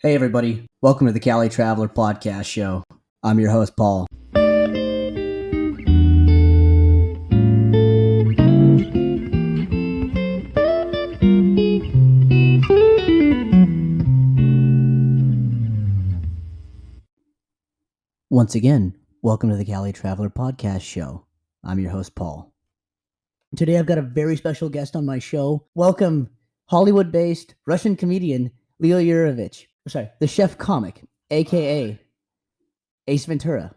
Hey everybody, welcome to the Calitraveler podcast show. I'm your host, Paul. Once again, welcome to the Calitraveler podcast show. I'm your host, Paul. Today I've got a very special guest on my show. Welcome, Hollywood-based Russian comedian Leo Urevich. The chef comic, aka Ace Ventura,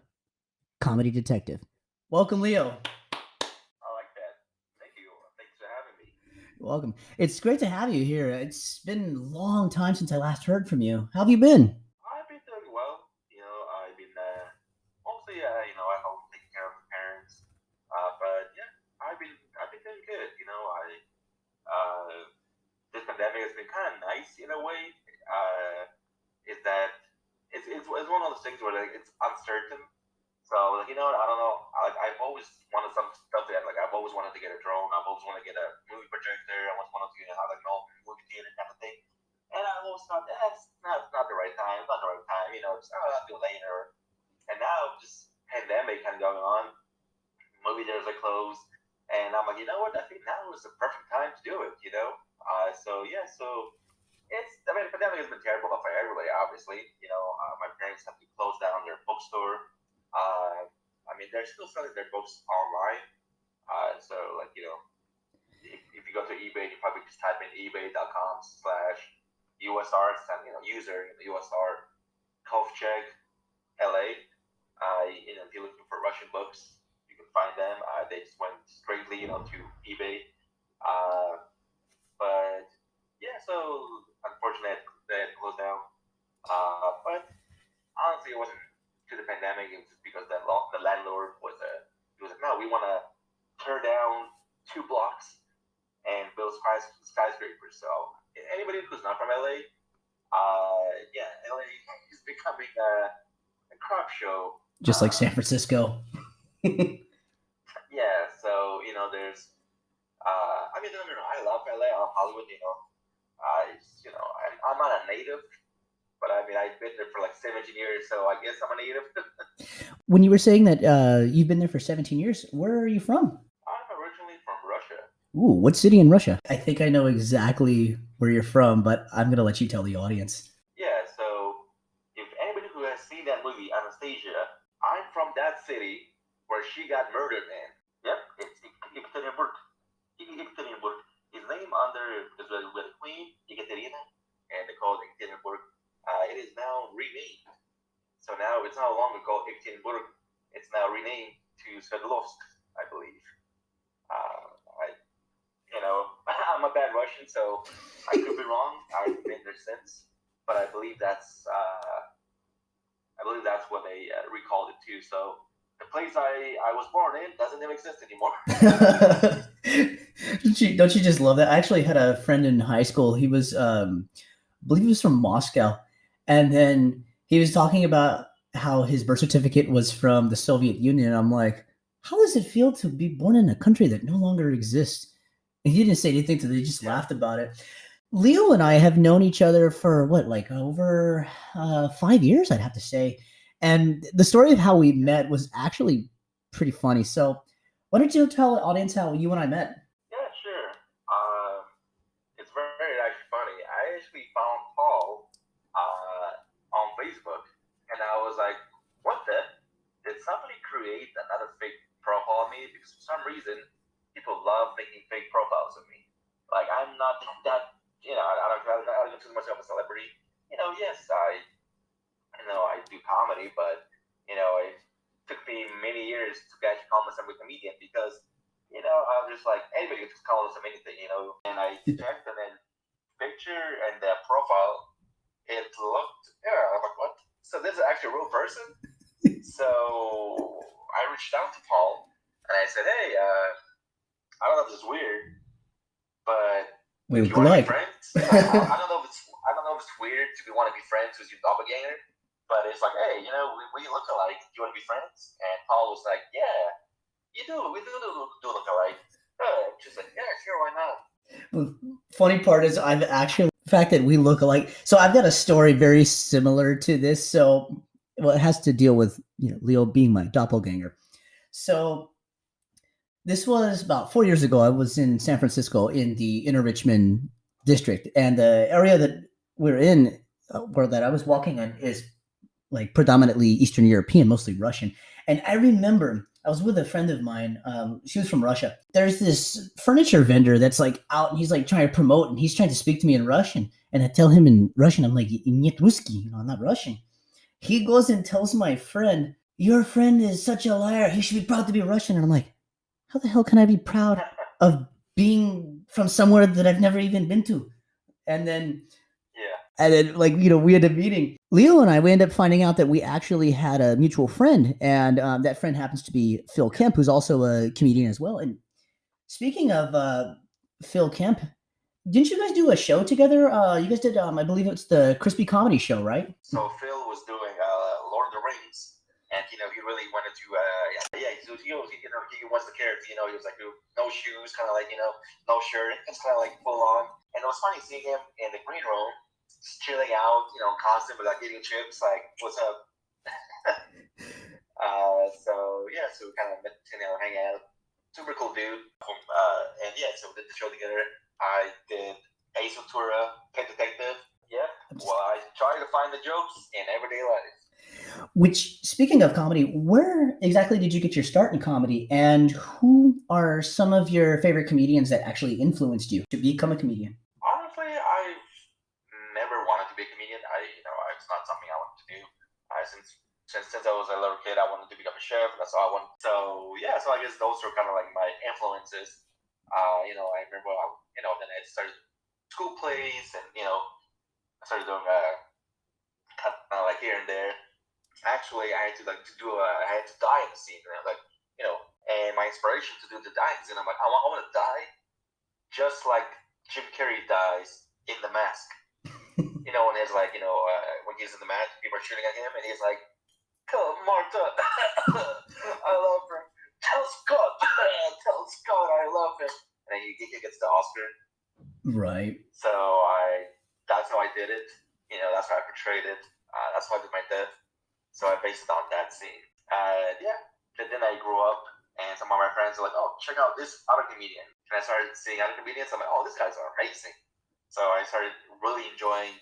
comedy detective. Welcome, Leo. I like that. Thank you. Thanks for having me. Welcome. It's great to have you here. It's been a long time since I last heard from you. How have you been? I've been doing well. I've been mostly, at home taking care of my parents. But yeah, I've been doing good. This pandemic has been kind of nice in a way. Is that it's one of those things where it's uncertain. So I don't know. I've always wanted some stuff I've always wanted to get a drone. I've always wanted to get a movie projector. I always wanted to have an old movie theater kind of thing. And I always thought that's not the right time. Not the right time. I'll do it later. And now just pandemic kind of going on. Movie theaters are closed, and I'm like, you know what? I think now is the perfect time to do it. The pandemic has been terrible for everybody. Obviously, my parents have to close down their bookstore. They're still selling their books online. If you go to eBay, you probably just type in ebay.com/USR, user USR Kovcheg LA. If you're looking for Russian books, you can find them. They just went straightly, to eBay. But yeah, so unfortunately, they had to close down. But honestly, it wasn't to the pandemic. It was just because the landlord was like, no, we want to tear down 2 blocks and build skyscrapers. So anybody who's not from LA, LA is becoming a crop show. Just like San Francisco. Yeah, so there's no, I love LA. I love Hollywood. I'm not a native, but I've been there for like 17 years, so I guess I'm a native. When you were saying that you've been there for 17 years, where are you from? I'm originally from Russia. Ooh, what city in Russia? I think I know exactly where you're from, but I'm going to let you tell the audience. Yeah, so if anybody who has seen that movie, Anastasia, I'm from that city where she got murdered, man. Yep, it's Ekaterinburg. Ekaterinburg is named because with the Queen, Ekaterina, and they call it Ekaterinburg. It is now renamed. So now it's no longer called Ekaterinburg. It's now renamed to Sverdlovsk, I believe. I'm a bad Russian, so I could be wrong. I've been there since, but I believe that's what they recalled it to. So the place I was born in doesn't even exist anymore. Don't you just love that? I actually had a friend in high school. He was, I believe he was from Moscow. And then he was talking about how his birth certificate was from the Soviet Union. I'm like, how does it feel to be born in a country that no longer exists? And he didn't say anything, so they just laughed about it. Leo and I have known each other for over 5 years, I'd have to say. And the story of how we met was actually pretty funny. So why don't you tell the audience how you and I met? Yeah, sure. It's very actually funny. I actually found Paul on Facebook, and I was like, what the? Did somebody create another fake profile of me? Because for some reason, people love making fake profiles of me. Like, I'm not that, I don't consider myself a celebrity. Yes, I do comedy, but, it took me many years to actually call myself a comedian because, I'm just like, anybody can just call myself anything, And I checked, and then picture and the profile, it looked, I'm like, what? So this is actually a real person? So I reached out to Paul, and I said, hey, I don't know if this is weird, but we do you want to like be friends? I don't know if it's weird to want to be friends with your doppelganger, but it's like, hey, we look alike. Do you want to be friends? And Paul was like, yeah, you do. We do look alike. She's like, yeah, sure, why not? The funny part is I've actually fact that we look alike. So I've got a story very similar to this. So, well, it has to deal with Leo being my doppelganger. So this was about 4 years ago. I was in San Francisco in the inner Richmond district, and the area that we're in, where that I was walking in, is like predominantly Eastern European, mostly Russian. And I remember I was with a friend of mine. She was from Russia. There's this furniture vendor that's like out, and he's like trying to promote, and he's trying to speak to me in Russian. And I tell him in Russian, I'm like, "Нет русский," I'm not Russian. He goes and tells my friend, "Your friend is such a liar. He should be proud to be Russian." And I'm like, "How the hell can I be proud of being from somewhere that I've never even been to?" And then like, we had a meeting. Leo and we ended up finding out that we actually had a mutual friend, and that friend happens to be Phil Kemp, who's also a comedian as well. And speaking of Phil Kemp, didn't you guys do a show together? You guys did, I believe it's the Crispy Comedy Show, right? So Phil was doing Lord of the Rings, and he really wanted to, he was the character. He was like no shoes, kind of like no shirt. It's kind of like full on. And it was funny seeing him in the green room, just chilling out, constantly like eating chips, like what's up. So we kind of hang out. Super cool dude. And so we did the show together. I did Ace Ventura, Pet Detective. Yeah. Well, I try to find the jokes in everyday life. Which, speaking of comedy, where exactly did you get your start in comedy, and who are some of your favorite comedians that actually influenced you to become a comedian? Honestly, I've never wanted to be a comedian. It's not something I wanted to do. Since I was a little kid, I wanted to become a chef. That's all I wanted. So I guess those are kind of like my influences. I remember, then I started school plays, and I started doing kind of like here and there. Actually, I had to I had to die in the scene, and my inspiration to do the dying scene, I'm like, I want to die just like Jim Carrey dies in The Mask. When he's like, when he's in the mask, people are shooting at him, and he's like, "Come, Martha, I love her. Tell Scott, I love him." And he gets the Oscar. Right. So that's how I did it. That's how I portrayed it. That's how I did my death. So I based it on that scene. Then I grew up, and some of my friends were like, "Oh, check out this other comedian." And I started seeing other comedians. I'm like, "Oh, these guys are amazing." So I started really enjoying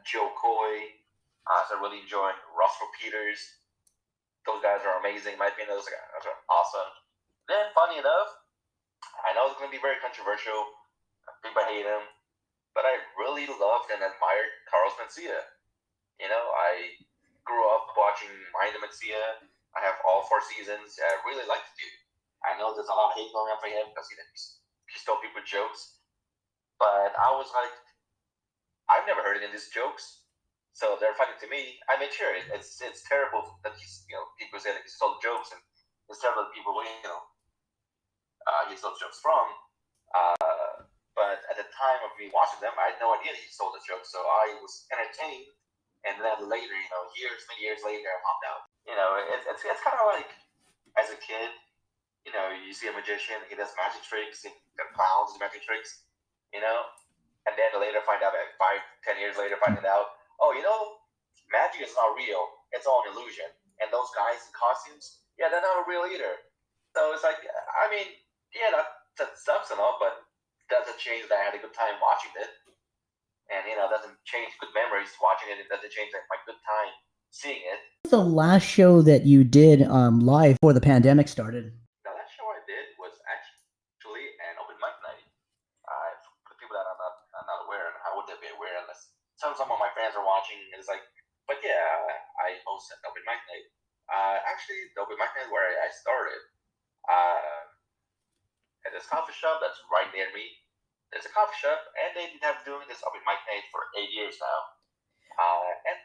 Joe Coy. I started really enjoying Russell Peters. Those guys are amazing. In my opinion, those guys are awesome. Then, funny enough, I know it's going to be very controversial. People hate him. But I really loved and admired Carlos Mencia. I grew up watching Mind of Mencia. I have all 4 seasons. I really like the dude. I know there's a lot of hate going on for him because he stole people's jokes. But I was like, I've never heard any of these jokes, so they're funny to me. I mean, sure, it's terrible that people say that he stole jokes, and it's terrible that people he stole jokes from. But at the time of me watching them, I had no idea that he stole the jokes, so I was entertained. And then later, many years later, I found out. It's kind of like as a kid, you see a magician, he does magic tricks, and clowns do magic tricks, and then later find out, like 5-10 years later, finding out, oh, magic is not real, it's all an illusion, and those guys in costumes, they're not real either. So it's like, I mean, that sucks and all, but doesn't change that I had a good time watching it, and doesn't change good memories watching it. It doesn't change my good time seeing it. The last show that you did live before the pandemic started? The last show I did was actually an open mic night. For the people that are not aware, and how would they be aware unless some of my fans are watching? It's like, but I hosted an open mic night. Actually, the open mic night where I started at this coffee shop that's right near me. There's a coffee shop, and they've been doing this open mic night for 8 years now. And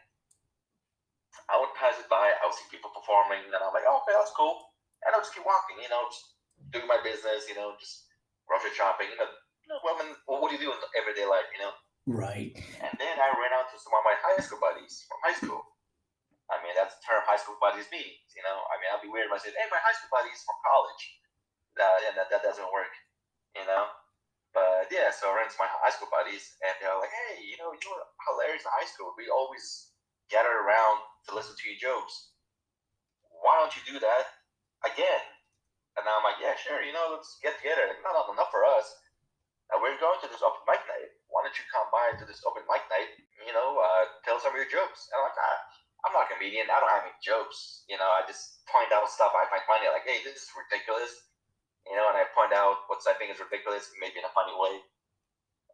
I would pass it by, I would see people performing, and I'm like, oh, okay, that's cool. And I would just keep walking, just doing my business, just grocery shopping. What do you do in everyday life, Right. And then I ran out to some of my high school buddies from high school. I mean, that's the term high school buddies means, I mean, I'd be weird if I said, hey, my high school buddies from college. That doesn't work, But yeah, so I ran to my high school buddies, and they're like, "Hey, you were hilarious in high school. We always gathered around to listen to your jokes. Why don't you do that again?" And I'm like, "Yeah, sure. Let's get together." Like, no, enough for us. We're going to this open mic night. Why don't you come by to this open mic night? Tell some of your jokes. And I'm like, I'm not a comedian. I don't have any jokes. I just point out stuff I find funny. Like, hey, this is ridiculous. And I point out what I think is ridiculous, maybe in a funny way.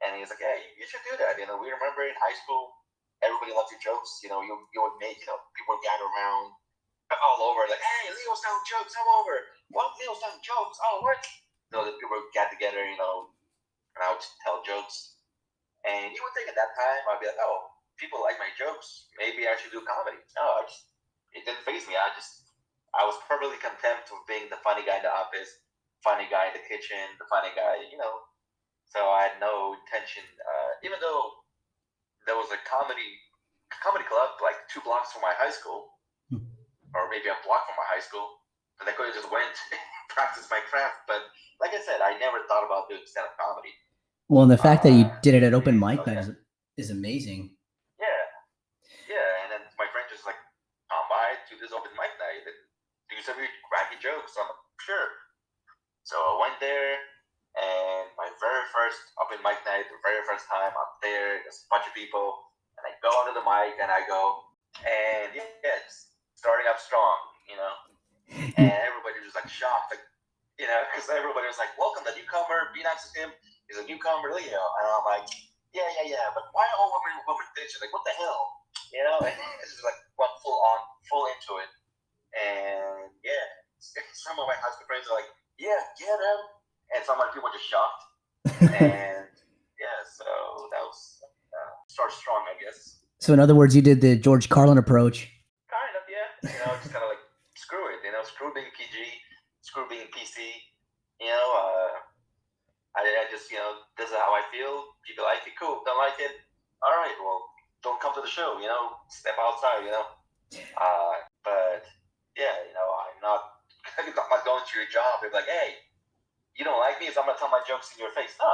And he's like, hey, you should do that. We remember in high school, everybody loved your jokes. You would make, people would gather around all over, like, hey, Leo's telling jokes, come over. What? Leo's telling jokes? Oh, what? The people would get together, and I would tell jokes. And you would think at that time, I'd be like, oh, people like my jokes. Maybe I should do comedy. No, it didn't faze me. I was perfectly content with being the funny guy in the office, funny guy in the kitchen, the funny guy, So I had no intention, even though there was a comedy club like 2 blocks from my high school, or maybe a block from my high school, and I could have just went practice my craft. But like I said, I never thought about doing stand-up comedy. Well, and the fact that you did it at open mic night is amazing. Yeah, and then my friend just like, come by to this open mic night and do some of your wacky jokes. I'm like, sure. So I went there, and my very first open mic night, the very first time I'm there, there's a bunch of people, and I go onto the mic and I go, and yeah, it's starting up strong, and everybody was like shocked, like, because everybody was like, welcome the newcomer, be nice to him, he's a newcomer, Leo. And I'm like, yeah, but why all women bitch? Like, what the hell? And it's just like went full into it. And yeah, some of my high school friends are like, yeah, get him. And some of my people were just shocked. And yeah, so that was start strong, I guess. So in other words, you did the George Carlin approach. Kind of, yeah. Just kind of like, screw it. Screw being PG, screw being PC. I just, this is how I feel. People like it, cool. Don't like it, all right, well, don't come to the show, step outside, But yeah, I'm not going to your job and be like, hey, you don't like me, so I'm going to tell my jokes in your face. No,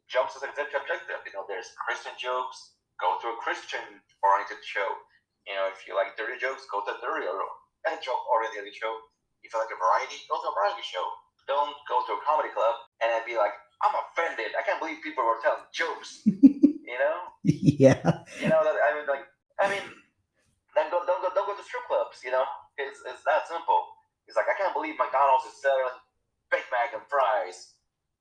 jokes is objective. There's Christian jokes, go to a Christian-oriented show. If you like dirty jokes, go to a dirty joke-oriented show. If you like a variety, go to a variety show. Don't go to a comedy club and then be like, I'm offended. I can't believe people were telling jokes. Yeah. Then don't go to strip clubs. It's that simple. It's like, I can't believe McDonald's is selling Big Mac and fries.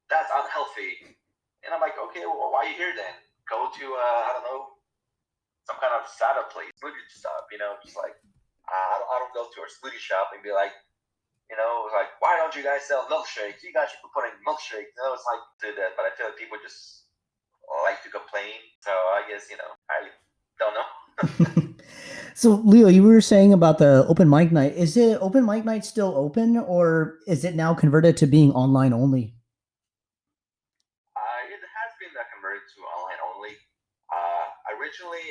That's unhealthy. And I'm like, okay, well, why are you here then? Go to I don't know, some kind of startup place, smoothie shop. Just like, I don't go to a smoothie shop and be like, like, why don't you guys sell milkshakes? You guys should be putting milkshakes. It's like, do that. But I feel like people just like to complain. So I guess, I don't know. So, Leo, you were saying about the open mic night. Is it open mic night still open, or is it now converted to being online only? It has been converted to online only. Originally,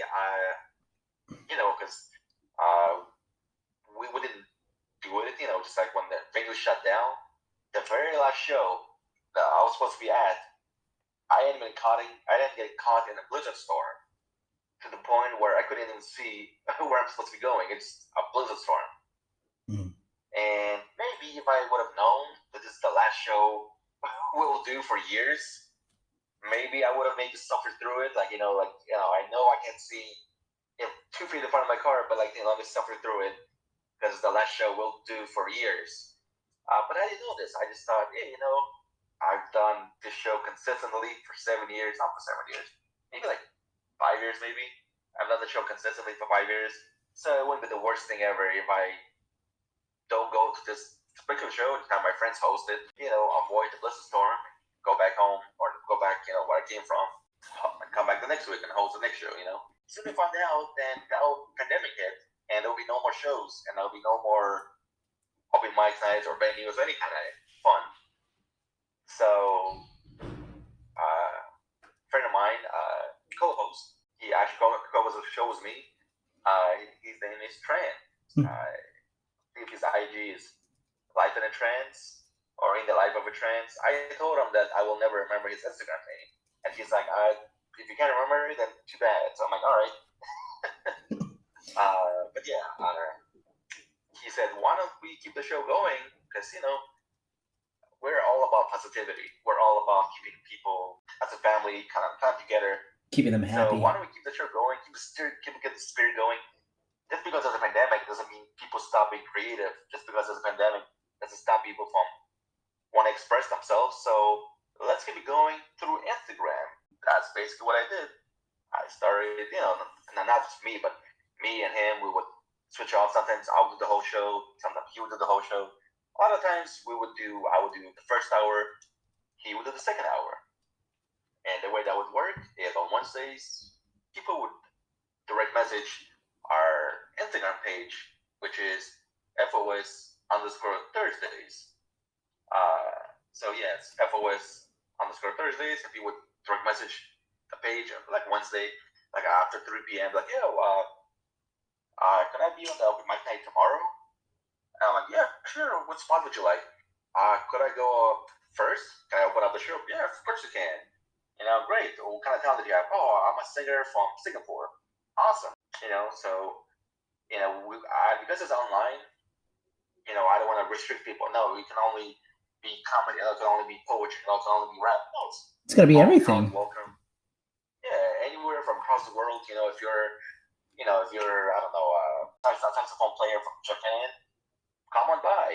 because we didn't do it, just like when the venue shut down, the very last show that I was supposed to be at, I didn't get caught in a blizzard storm to the point where I couldn't even see where I'm supposed to be going. It's a blizzard storm. Mm. And maybe if I would have known that this is the last show we'll do for years, maybe I would have maybe suffered through it. I know I can't see 2 feet in front of my car, but let me suffer through it because it's the last show we'll do for years. But I didn't know this. I just thought, I've done this show consistently for 7 years, not for 7 years, maybe like 5 years, maybe. I've done the show consistently for 5 years, so it wouldn't be the worst thing ever if I don't go to this particular show and have my friends host it. Avoid the blizzard storm, go back home, or go back, where I came from, and come back the next week and host the next show. Soon we find out, then the whole pandemic hit, and there'll be no more shows, and there'll be no more open mic nights or venues, any kind of fun. So, a friend of mine, co-host, he actually co-hosts a show with me. His name is Trans. I think his IG is Life in a Trance, or in the life of a trance. I told him that I will never remember his Instagram name, and he's like, if you can't remember it, then too bad. So I'm like, all right. But yeah, he said, why don't we keep the show going? Because we're all about positivity. We're all about keeping people as a family kind of together, keeping them happy. So why don't we keep the show going? Keep the spirit going. Just because there's a pandemic doesn't mean people stop being creative. Just because there's a pandemic doesn't stop people from want to express themselves. So let's keep it going through Instagram. That's basically what I did. I started, not just me, but me and him, we would switch off. Sometimes I would do the whole show. Sometimes he would do the whole show. A lot of times I would do the first hour. He would do the second hour. And the way that would work is on Wednesdays, people would direct message our Instagram page, which is FOS_Thursdays. So yes, FOS_Thursdays. If you would direct message the page like Wednesday, like after 3 p.m., like, can I be on the open mic night tomorrow? And I'm like, yeah, sure. What spot would you like? Could I go up first? Can I open up the show? Yeah, of course you can. Great. What kind of talent do you have? Oh, I'm a singer from Singapore. Awesome. So because it's online, I don't want to restrict people. No, it can only be comedy. It can only be poetry. It can only be rap. No, it's gonna be everything. Welcome. Yeah, anywhere from across the world. If you're I don't know, a saxophone player from Japan, come on by.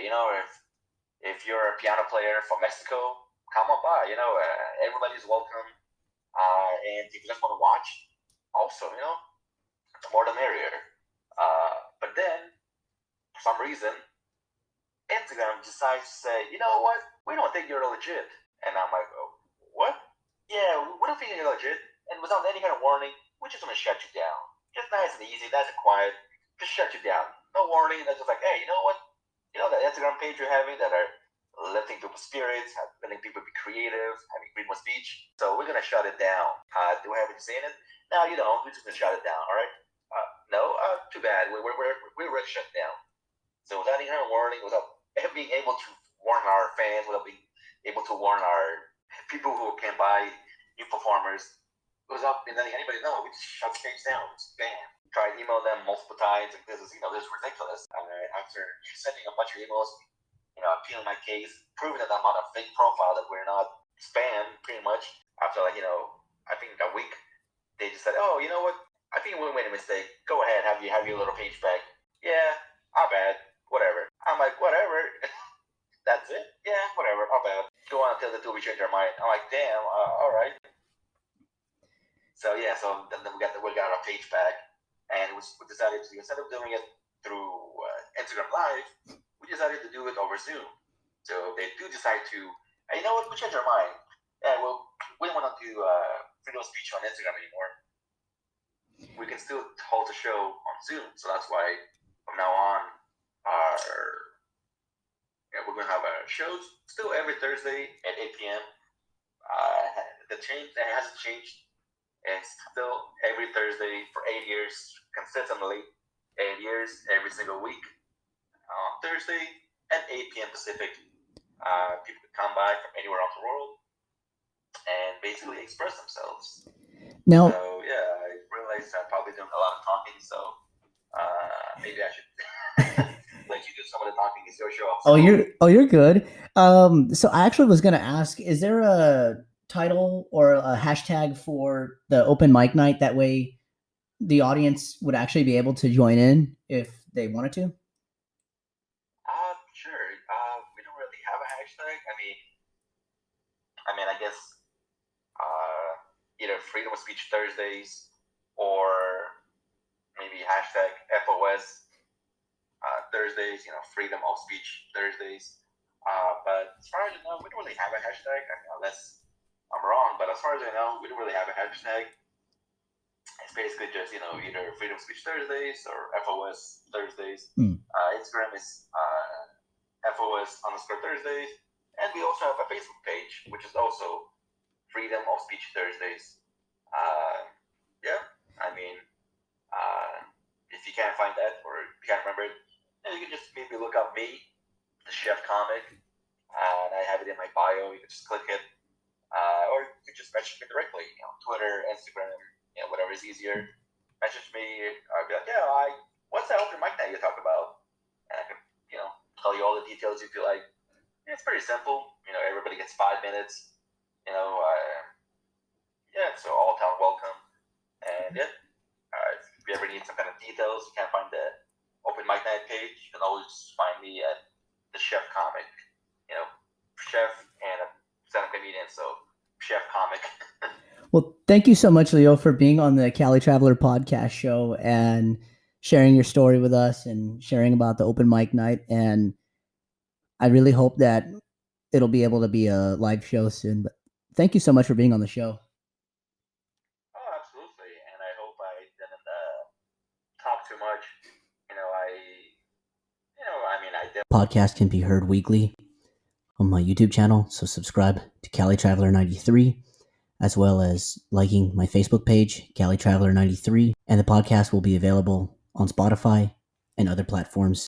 If you're a piano player from Mexico, come on by. Everybody's welcome. And if you just want to watch, also, the more the merrier. But then, for some reason, Instagram decides to say, you know what? We don't think you're legit. And I'm like, oh, what? Yeah, we don't think you're legit. And without any kind of warning, we're just going to shut you down. Just nice and easy, nice and quiet. Just shut you down. No warning. They're just like, hey, you know what? That Instagram page you're having that are lifting people's spirits, letting people be creative, having freedom of speech. So we're going to shut it down. Do I have any say in it? No, you don't. We're just going to shut it down, all right? No, too bad. We're already shut down. So without any kind of warning, without being able to warn our fans, without being able to warn our people who can buy new performers, without letting anybody know, we just shut the page down. It's bam. Tried to email them multiple times, and this is ridiculous. After sending a bunch of emails, appealing my case, proving that I'm on a fake profile, that we're not spam, pretty much. After I think a week, they just said, oh, you know what? I think we made a mistake. Go ahead, have your little page back. Yeah, our bad. Whatever. I'm like, whatever. That's it? Yeah, whatever. Our bad. Go on until we change our mind. I'm like, damn. All right. So yeah, so then we got our page back, and we decided to, instead of doing it through Instagram Live, we decided to do it over Zoom. So they do decide to, hey, you know what? We changed our mind. Yeah, well, we don't want to do freedom of speech on Instagram anymore. We can still hold the show on Zoom. So that's why from now on, we're going to have our shows still every Thursday at 8 p.m. That hasn't changed. It's still every Thursday for 8 years, consistently, 8 years, every single week. Thursday at 8 p.m. Pacific. People can come by from anywhere around the world and basically express themselves. Now, so yeah, I realized I'm probably doing a lot of talking, so maybe I should let you do some of the talking. It's your show. You're good. So I actually was going to ask, is there a title or a hashtag for the open mic night? That way the audience would actually be able to join in if they wanted to. Sure. We don't really have a hashtag. I guess either Freedom of Speech Thursdays or maybe hashtag FOS Thursdays, Freedom of Speech Thursdays. But as far as I know, we don't really have a hashtag, unless I'm wrong. But as far as I know, we don't really have a hashtag. It's basically just, either Freedom of Speech Thursdays or FOS Thursdays. Instagram is FOS_Thursdays. And we also have a Facebook page, which is also Freedom of Speech Thursdays. If you can't find that or you can't remember it, then you can just maybe look up me, the chef comic, and I have it in my bio. You can just click it, or you can just message me directly. Twitter, Instagram, whatever is easier. Message me. I'll be like, what's that open mic night you talk about? And I can, tell you all the details if you like. It's pretty simple. Everybody gets 5 minutes. So all town welcome. And if you ever need some kind of details, you can't find the open mic night page, you can always find me at the Chef Comic. Chef and a stand-up comedian, so Chef Comic. Well, thank you so much, Leo, for being on the Calitraveler podcast show and sharing your story with us and sharing about the open mic night. And I really hope that it'll be able to be a live show soon. But thank you so much for being on the show. Oh, absolutely. And I hope I didn't talk too much. I did. Podcast can be heard weekly on my YouTube channel, so subscribe to Calitraveler 93, as well as liking my Facebook page, Calitraveler 93, and the podcast will be available on Spotify and other platforms.